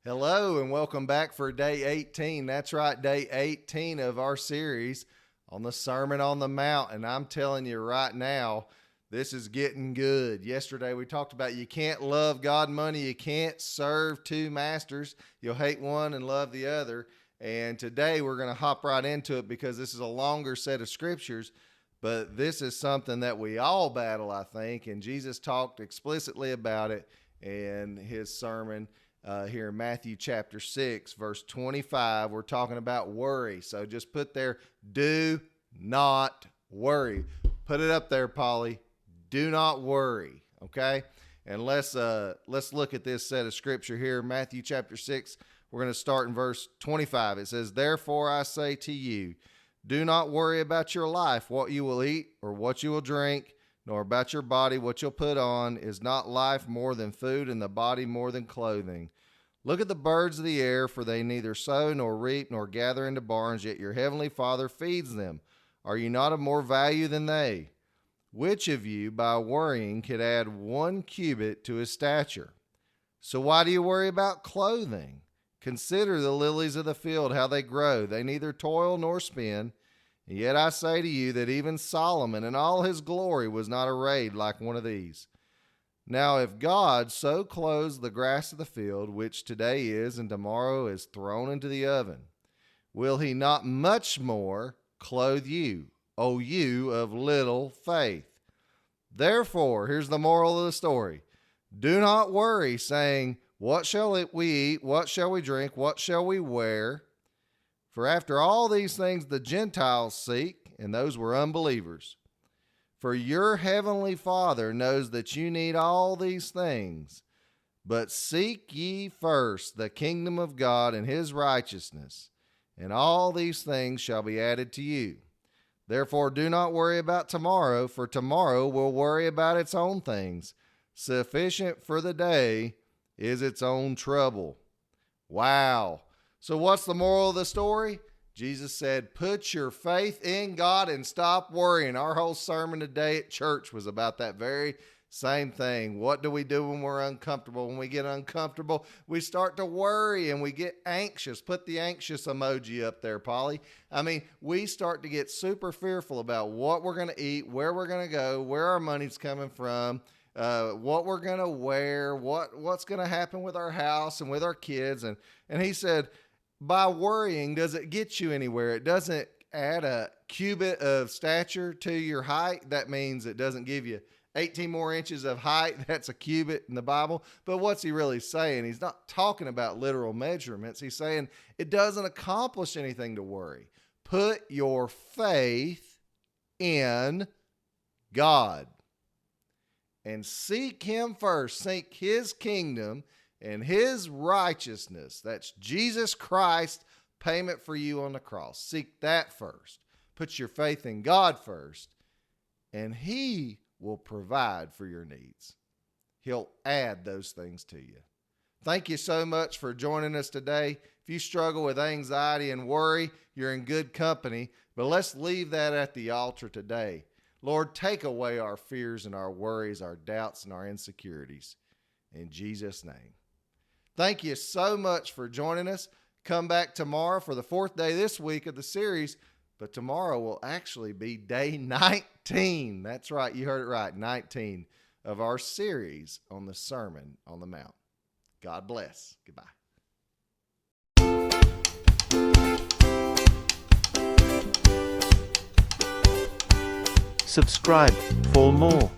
Hello and welcome back for day 18. That's right, day 18 of our series on the Sermon on the Mount. And I'm telling you right now, this is getting good. Yesterday we talked about you can't love God and money. You can't serve two masters. You'll hate one and love the other. And today we're going to hop right into it because this is a longer set of scriptures. But this is something that we all battle, I think. And Jesus talked explicitly about it in his sermon. Here in Matthew chapter 6, verse 25, we're talking about worry. So just put there, do not worry. Put it up there, Polly. Do not worry, okay? And let's look at this set of scripture here. Matthew chapter 6, we're going to start in verse 25. It says, "Therefore I say to you, do not worry about your life, what you will eat or what you will drink, nor about your body, what you'll put on. Is not life more than food, and the body more than clothing? Look at the birds of the air, for they neither sow nor reap nor gather into barns, yet your heavenly Father feeds them. Are you not of more value than they? Which of you, by worrying, could add 1 cubit to his stature? So why do you worry about clothing? Consider the lilies of the field, how they grow. They neither toil nor spin. And yet I say to you that even Solomon in all his glory was not arrayed like one of these. Now if God so clothes the grass of the field, which today is and tomorrow is thrown into the oven, will he not much more clothe you, O you of little faith? Therefore," here's the moral of the story, "do not worry, saying, what shall we eat? What shall we drink? What shall we wear? For after all these things the Gentiles seek," and those were unbelievers. "For your heavenly Father knows that you need all these things. But seek ye first the kingdom of God and his righteousness, and all these things shall be added to you. Therefore do not worry about tomorrow, for tomorrow will worry about its own things. Sufficient for the day is its own trouble." Wow. So what's the moral of the story? Jesus said, put your faith in God and stop worrying. Our whole sermon today at church was about that very same thing. What do we do when we're uncomfortable? When we get uncomfortable, we start to worry and we get anxious. Put the anxious emoji up there, Polly. I mean, we start to get super fearful about what we're going to eat, where we're going to go, where our money's coming from, what we're going to wear, what's going to happen with our house and with our kids. And he said, by worrying, does it get you anywhere? It doesn't add a cubit of stature to your height. That means it doesn't give you 18 more inches of height. That's a cubit in the Bible. But what's he really saying? He's not talking about literal measurements. He's saying it doesn't accomplish anything to worry. Put your faith in God and seek him first. Seek his kingdom and his righteousness. That's Jesus Christ payment for you on the cross. Seek that first. Put your faith in God first, and he will provide for your needs. He'll add those things to you. Thank you so much for joining us today. If you struggle with anxiety and worry, you're in good company, but let's leave that at the altar today. Lord, take away our fears and our worries, our doubts and our insecurities. In Jesus' name. Thank you so much for joining us. Come back tomorrow for the 4th day this week of the series, but tomorrow will actually be day 19. That's right, you heard it right, 19 of our series on the Sermon on the Mount. God bless. Goodbye. Subscribe for more.